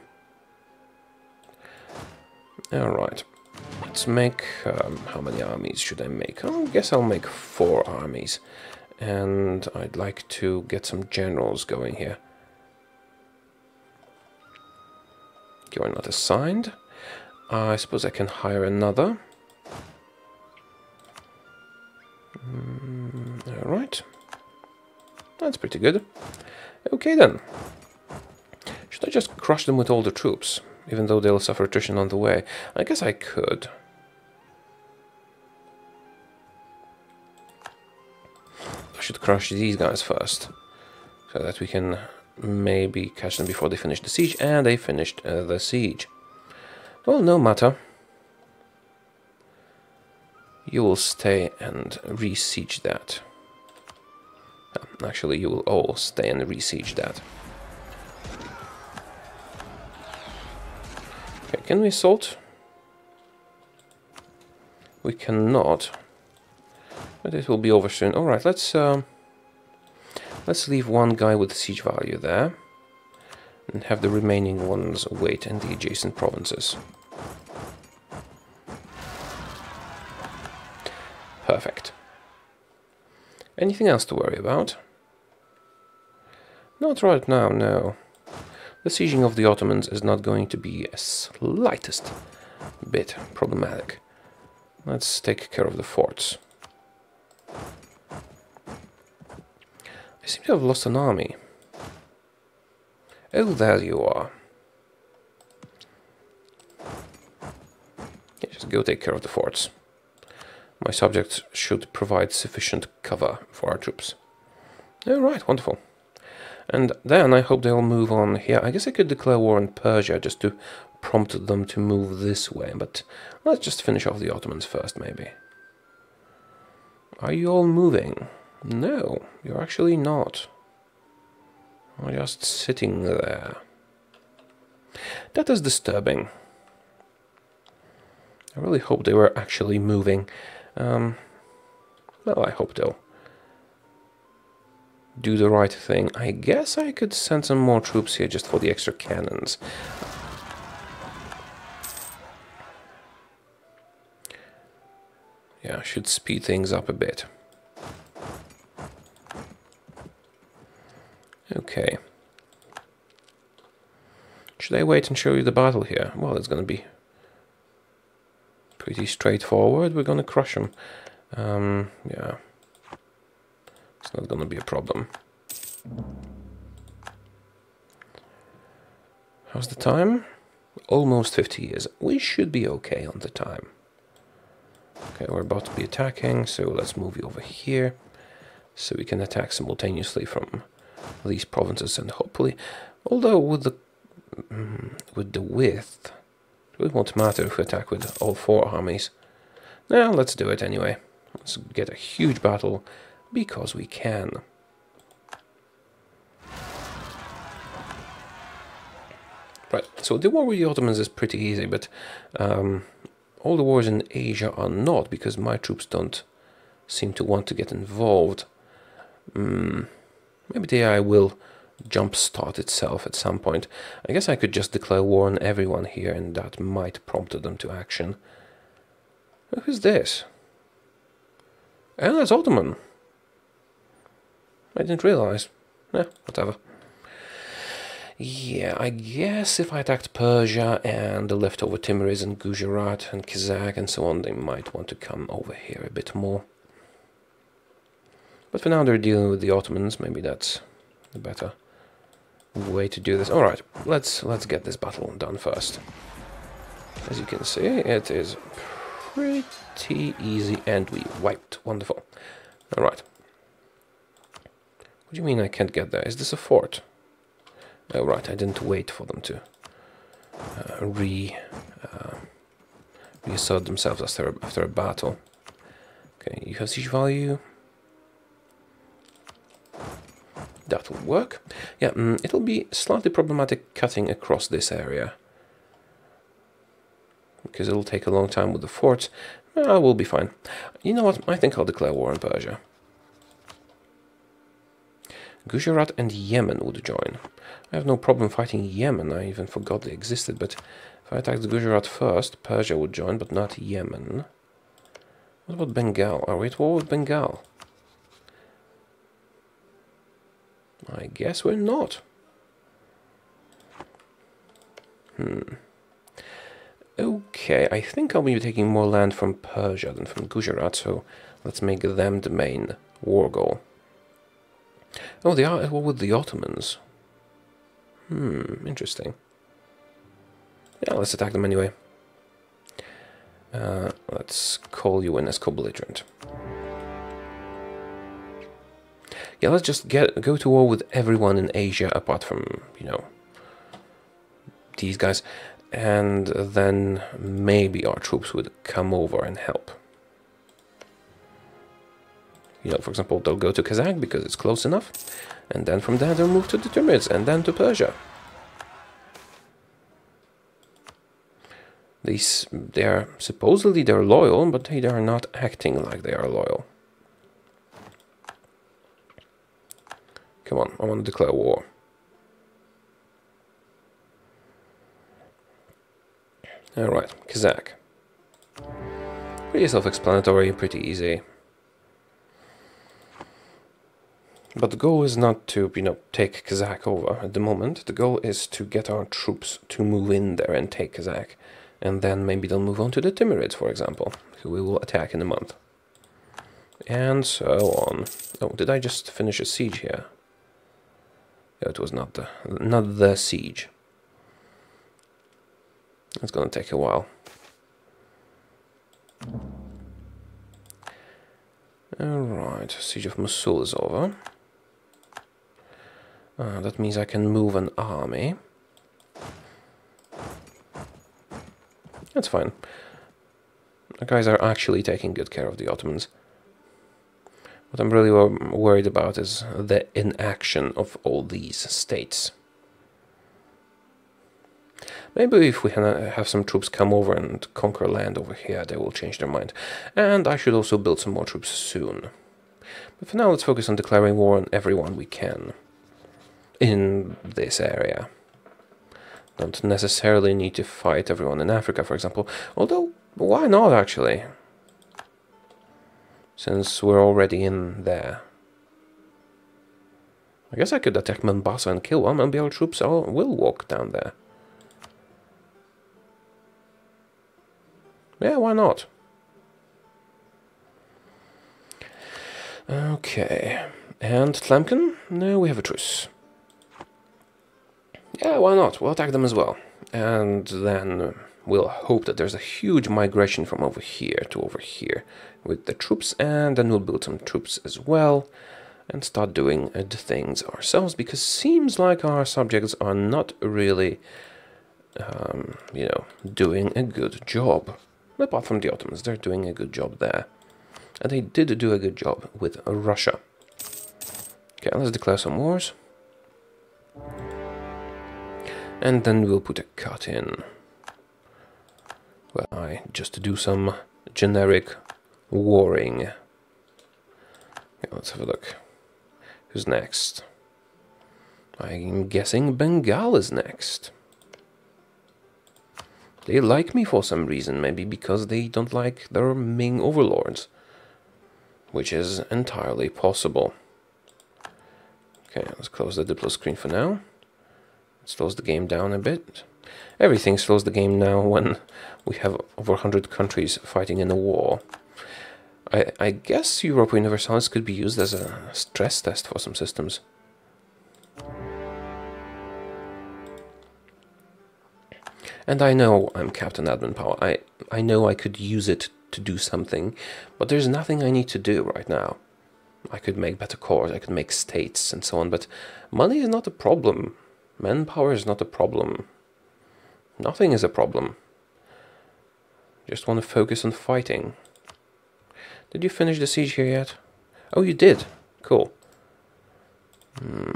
Alright, let's make... how many armies should I make? I guess I'll make 4 armies. And I'd like to get some generals going here. You're not assigned. I suppose I can hire another. Alright. That's pretty good. Okay then. Should I just crush them with all the troops, even though they'll suffer attrition on the way? I guess I could. I should crush these guys first, so that we can maybe catch them before they finish the siege, and they finished the siege. Well, no matter. You will stay and re-siege that. Actually, you will all stay and re-siege that. Okay, can we assault? We cannot. But it will be over soon. Alright, let's leave one guy with siege value there. And have the remaining ones wait in the adjacent provinces. Perfect. Anything else to worry about? Not right now, no. The sieging of the Ottomans is not going to be a slightest bit problematic. Let's take care of the forts. I seem to have lost an army. Oh, there you are. Yeah, just go take care of the forts. My subjects should provide sufficient cover for our troops. Alright, wonderful. And then I hope they'll move on here. I guess I could declare war on Persia just to prompt them to move this way, but let's just finish off the Ottomans first, maybe. Are you all moving? No, you're actually not. You're just sitting there. That is disturbing. I really hope they were actually moving. Well, I hope they'll do the right thing. I guess I could send some more troops here just for the extra cannons. Yeah, I should speed things up a bit. Okay. Should I wait and show you the battle here? Well, it's going to be pretty straightforward. We're going to crush them. Yeah. It's not going to be a problem. How's the time? Almost 50 years. We should be okay on the time. Okay, we're about to be attacking, so let's move you over here. So we can attack simultaneously from these provinces, and hopefully, although with the width, it won't matter if we attack with all 4 armies. Now, let's do it anyway. Let's get a huge battle, because we can. Right, so the war with the Ottomans is pretty easy, but all the wars in Asia are not, because my troops don't seem to want to get involved. Maybe the AI will jumpstart itself at some point. I guess I could just declare war on everyone here, and that might prompt them to action. Who's this? Oh, that's Ottoman. I didn't realize. Whatever. Yeah, I guess if I attacked Persia and the leftover Timurids and Gujarat and Kazakh and so on, they might want to come over here a bit more. But for now they're dealing with the Ottomans. Maybe that's the better way to do this. Alright, let's get this battle done first. As you can see, it is pretty easy, and we wiped. Wonderful. Alright. What do you mean I can't get there? Is this a fort? Oh, right, I didn't wait for them to reassert themselves after a battle. Okay, you have siege value. That will work. Yeah, it'll be slightly problematic cutting across this area, because it'll take a long time with the forts. We'll be fine. You know what? I think I'll declare war on Persia. Gujarat and Yemen would join. I have no problem fighting Yemen. I even forgot they existed, but if I attacked Gujarat first, Persia would join, but not Yemen. What about Bengal? Are we at war with Bengal? I guess we're not. Okay, I think I'll be taking more land from Persia than from Gujarat, so let's make them the main war goal. Oh, they are at war with the Ottomans. Interesting. Yeah, let's attack them anyway. Let's call you in as co-belligerent. Yeah, let's just go to war with everyone in Asia apart from, you know, these guys. And then maybe our troops would come over and help. You know, for example, they'll go to Kazakh because it's close enough. And then from there they'll move to the Timurids and then to Persia. Supposedly they're loyal, but they are not acting like they are loyal. Come on, I want to declare war. Alright, Kazakh. Pretty self-explanatory, pretty easy. But the goal is not to, you know, take Kazakh over at the moment. The goal is to get our troops to move in there and take Kazakh. And then maybe they'll move on to the Timurids, for example, who we will attack in a month. And so on. Oh, did I just finish a siege here? Yeah, it was not the siege. It's gonna take a while. Alright, siege of Mosul is over. That means I can move an army. That's fine. The guys are actually taking good care of the Ottomans. What I'm really worried about is the inaction of all these states. Maybe if we have some troops come over and conquer land over here, they will change their mind. And I should also build some more troops soon. But for now, let's focus on declaring war on everyone we can in this area. Don't necessarily need to fight everyone in Africa, for example. Although, why not, actually? Since we're already in there. I guess I could attack Mombasa and kill one. Maybe our troops will walk down there. Yeah, why not? Okay. And Tlemcen? No, we have a truce. Yeah, why not? We'll attack them as well. And then we'll hope that there's a huge migration from over here to over here with the troops, and then we'll build some troops as well and start doing the things ourselves, because seems like our subjects are not really, you know, doing a good job. Apart from the Ottomans, they're doing a good job there. And they did do a good job with Russia. Okay, let's declare some wars. And then we'll put a cut in. Well, I just do some generic warring. Okay, let's have a look. Who's next? I'm guessing Bengal is next. They like me for some reason, maybe because they don't like their Ming overlords, which is entirely possible. Okay, let's close the Diplo screen for now. It slows the game down a bit. Everything slows the game now when we have over 100 countries fighting in a war. I guess Europa Universalis could be used as a stress test for some systems. And I know I'm capped on admin power. I know I could use it to do something, but there's nothing I need to do right now. I could make better cores, I could make states and so on, but money is not a problem. Manpower is not a problem. Nothing is a problem. Just want to focus on fighting. Did you finish the siege here yet? Oh, you did. Cool.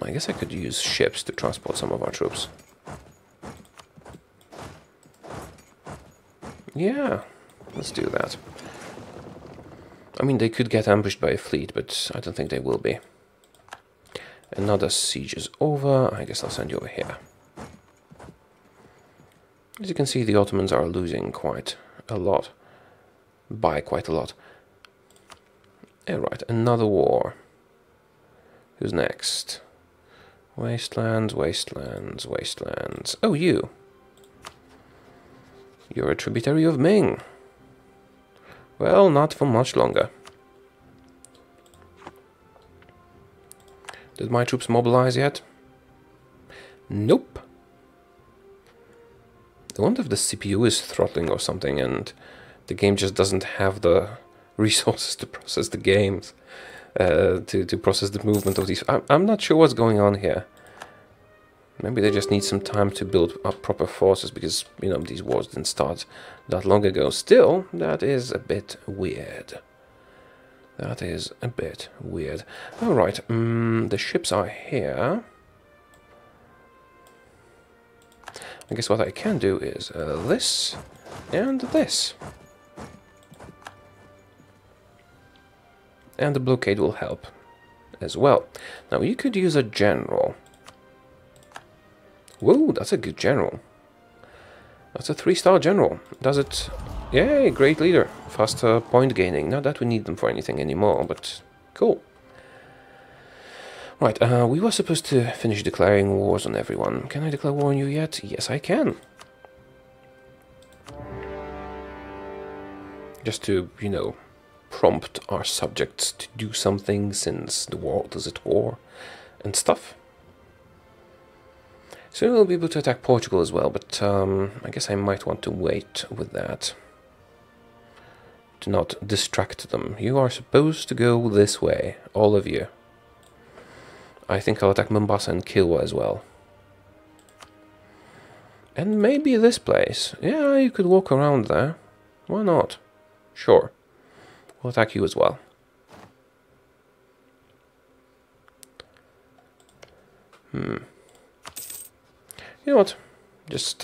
I guess I could use ships to transport some of our troops. Yeah, let's do that. I mean, they could get ambushed by a fleet, but I don't think they will be. Another siege is over. I guess I'll send you over here. As you can see, the Ottomans are losing quite a lot. By quite a lot. Alright, another war. Who's next? Wastelands, wastelands, wastelands. Oh, you. You're a tributary of Ming. Well, not for much longer. Did my troops mobilize yet? Nope. I wonder if the CPU is throttling or something and the game just doesn't have the resources to process the games, to process the movement of these. I'm not sure what's going on here. Maybe they just need some time to build up proper forces because, you know, these wars didn't start that long ago. Still, that is a bit weird. That is a bit weird. Alright, the ships are here. I guess what I can do is this and this. And the blockade will help as well. Now, you could use a general. Whoa, that's a good general. That's a 3-star general. Does it... Yay, great leader. Faster point gaining. Not that we need them for anything anymore, but cool. Right, we were supposed to finish declaring wars on everyone. Can I declare war on you yet? Yes, I can. Just to, you know, prompt our subjects to do something since the world is at war and stuff. Soon we'll be able to attack Portugal as well, but I guess I might want to wait with that. To not distract them. You are supposed to go this way, all of you. I think I'll attack Mombasa and Kilwa as well. And maybe this place. Yeah, you could walk around there. Why not? Sure. We'll attack you as well. You know what? Just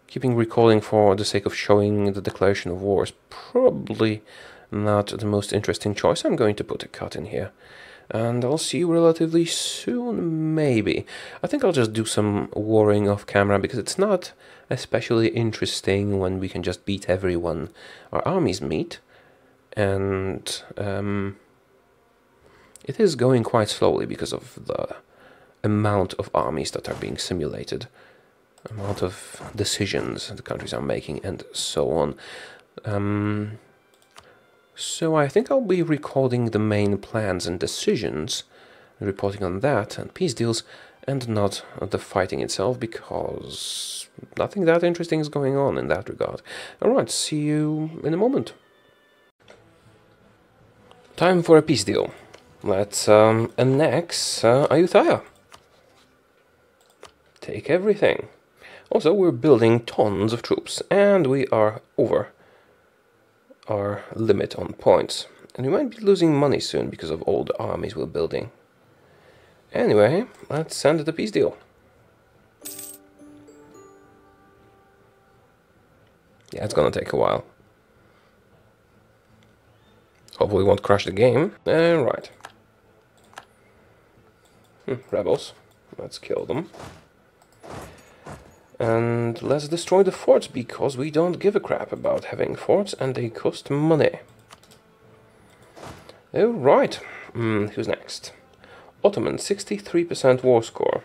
keeping recalling for the sake of showing the declaration of war is probably not the most interesting choice. I'm going to put a cut in here. And I'll see you relatively soon, maybe. I think I'll just do some warring off camera, because it's not especially interesting when we can just beat everyone our armies meet. And it is going quite slowly because of the amount of armies that are being simulated, amount of decisions the countries are making, and so on. So I think I'll be recording the main plans and decisions, reporting on that and peace deals, and not the fighting itself, because nothing that interesting is going on in that regard. Alright, see you in a moment. Time for a peace deal. Let's annex Ayutthaya. Take everything. Also, we're building tons of troops, and we are over our limit on points. And we might be losing money soon because of all the armies we're building. Anyway, let's send it a peace deal. Yeah, it's gonna take a while. Hopefully we won't crash the game. Right. Rebels. Let's kill them. And let's destroy the forts, because we don't give a crap about having forts and they cost money. Alright. Who's next? Ottoman, 63% war score.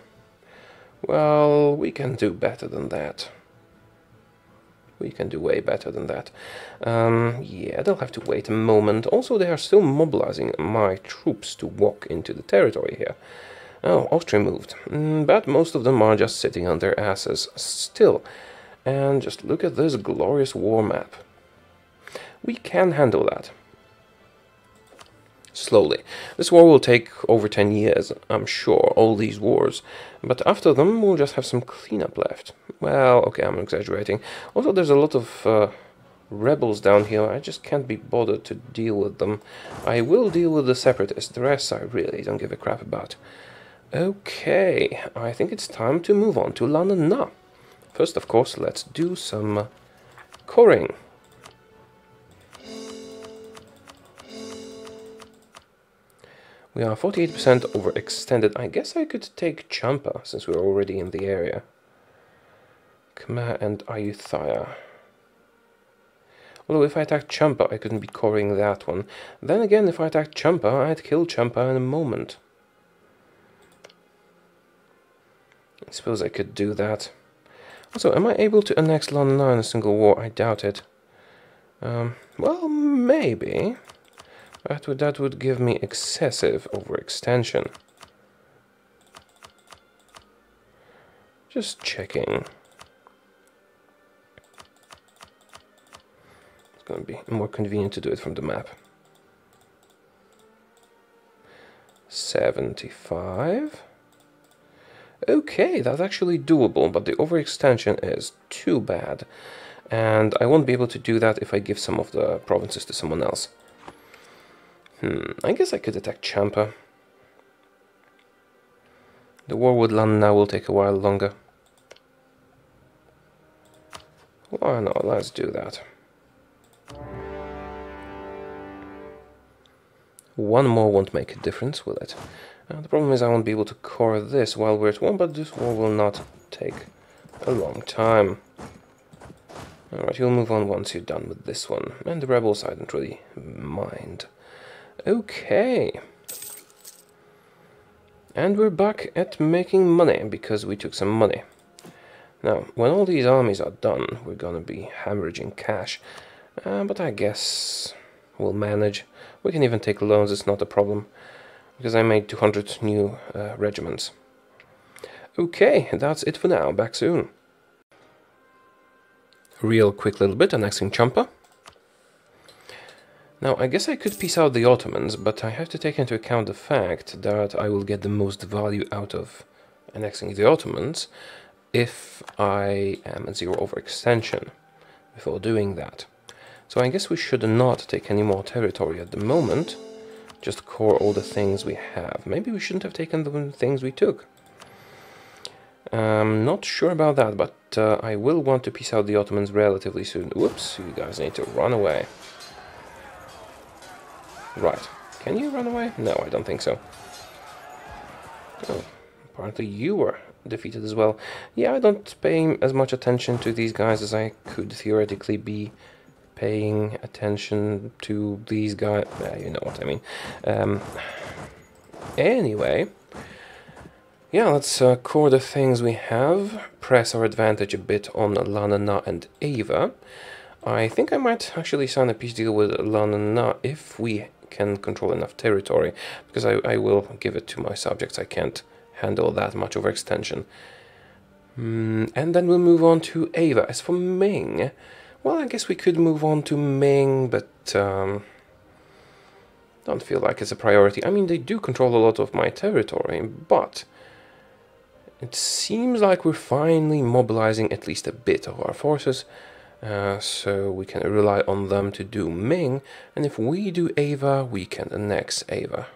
Well, we can do better than that. We can do way better than that. Yeah, they'll have to wait a moment. Also, they are still mobilizing my troops to walk into the territory here. Oh, Austria moved. But most of them are just sitting on their asses still. And just look at this glorious war map. We can handle that. Slowly. This war will take over 10 years, I'm sure, all these wars. But after them, we'll just have some cleanup left. Well, okay, I'm exaggerating. Also, there's a lot of rebels down here. I just can't be bothered to deal with them. I will deal with the separatists. The rest I really don't give a crap about. Okay, I think it's time to move on to Lanana. First, of course, let's do some coring. We are 48% overextended. I guess I could take Champa, since we're already in the area. Khmer and Ayutthaya. Although if I attacked Champa, I couldn't be coring that one. Then again, if I attacked Champa, I'd kill Champa in a moment. I suppose I could do that. Also, am I able to annex Lanana in a single war? I doubt it. Well, maybe. That would give me excessive overextension. Just checking. It's going to be more convenient to do it from the map. 75. Okay, that's actually doable, but the overextension is too bad. And I won't be able to do that if I give some of the provinces to someone else. I guess I could attack Champa. The war with Lanana will take a while longer. Why not? Let's do that. One more won't make a difference, will it? The problem is I won't be able to core this while we're at war, but this war will not take a long time. Alright, you'll move on once you're done with this one. And the rebels I don't really mind. Okay. And we're back at making money, because we took some money. Now, when all these armies are done, we're gonna be hemorrhaging cash. But I guess we'll manage. We can even take loans, it's not a problem. Because I made 200 new regiments. Okay, that's it for now. Back soon. Real quick little bit, annexing Champa. Now, I guess I could peace out the Ottomans, but I have to take into account the fact that I will get the most value out of annexing the Ottomans if I am at 0 overextension before doing that. So I guess we should not take any more territory at the moment, just core all the things we have. Maybe we shouldn't have taken the things we took. Not sure about that, but I will want to peace out the Ottomans relatively soon. Whoops, you guys need to run away. Right. Can you run away? No, I don't think so. Oh, apparently you were defeated as well. Yeah, I don't pay as much attention to these guys as I could theoretically be paying attention to these guys. You know what I mean. Anyway, yeah, let's core the things we have, press our advantage a bit on Lanana and Ava. I think I might actually sign a peace deal with Lanana if we can control enough territory, because I will give it to my subjects. I can't handle that much overextension. And then we'll move on to Ava. As for Ming, well, I guess we could move on to Ming, but don't feel like it's a priority. I mean, they do control a lot of my territory, but it seems like we're finally mobilizing at least a bit of our forces. so we can rely on them to do Ming, and if we do Ava, we can annex Ava.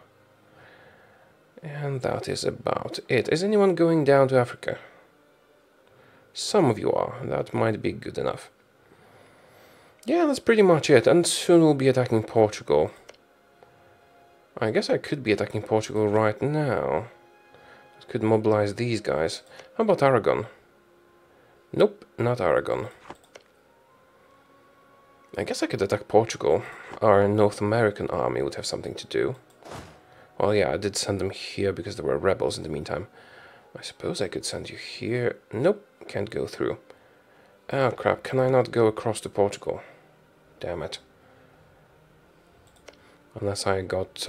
And that is about it. Is anyone going down to Africa? Some of you are. That might be good enough. Yeah, that's pretty much it. And soon we'll be attacking Portugal. I guess I could be attacking Portugal right now. I could mobilize these guys. How about Aragon? Nope, not Aragon. I guess I could attack Portugal. Our North American army would have something to do. Well, yeah, I did send them here because there were rebels in the meantime. I suppose I could send you here. Nope, can't go through. Oh, crap, can I not go across to Portugal? Damn it. Unless I got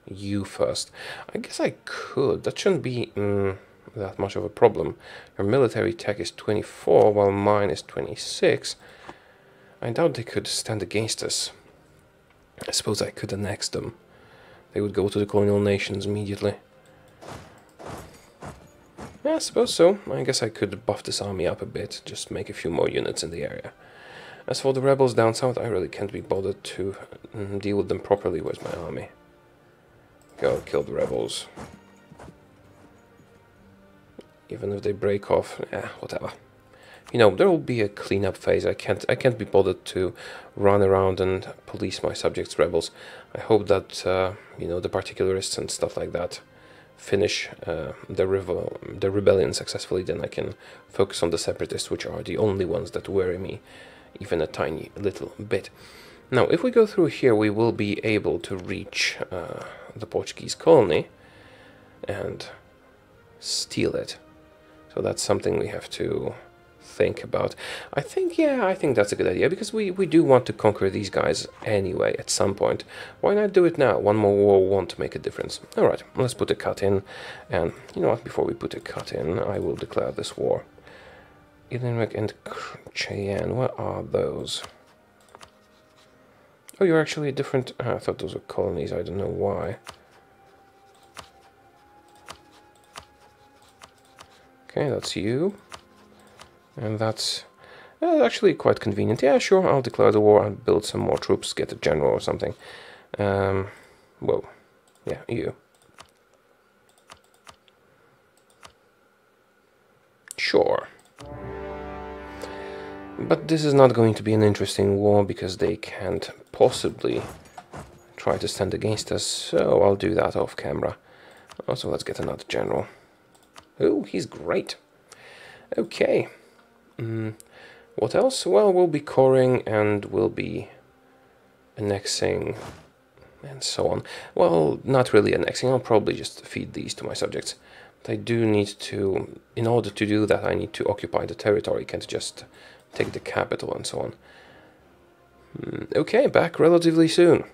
you first. I guess I could. That shouldn't be that much of a problem. Your military tech is 24, while mine is 26. I doubt they could stand against us. I suppose I could annex them. They would go to the colonial nations immediately. Yeah, I suppose so. I guess I could buff this army up a bit, just make a few more units in the area. As for the rebels down south, I really can't be bothered to deal with them properly. Where's my army? Go kill the rebels. Even if they break off, whatever. You know, there will be a cleanup phase. I can't be bothered to run around and police my subjects' rebels. I hope that you know, the particularists and stuff like that finish the rebellion successfully. Then I can focus on the separatists, which are the only ones that worry me, even a tiny little bit. Now, if we go through here, we will be able to reach the Portuguese colony and steal it. So that's something we have to think about. I think that's a good idea, because we do want to conquer these guys anyway at some point. Why not do it now? One more war won't make a difference. Alright, let's put a cut in, and you know what, before we put a cut in, I will declare this war. Ilinrik and Cheyenne, where are those? Oh, you're actually a different... I thought those were colonies, I don't know why. Okay, that's you. And that's actually quite convenient. Yeah, sure, I'll declare the war and build some more troops, get a general or something. Well, yeah, you. Sure. But this is not going to be an interesting war, because they can't possibly try to stand against us, so I'll do that off camera. Also, let's get another general. Oh, he's great. Okay. What else? Well, we'll be coring and we'll be annexing and so on. Well, not really annexing. I'll probably just feed these to my subjects. But I do need to, in order to do that, I need to occupy the territory. Can't just take the capital and so on. Okay, back relatively soon.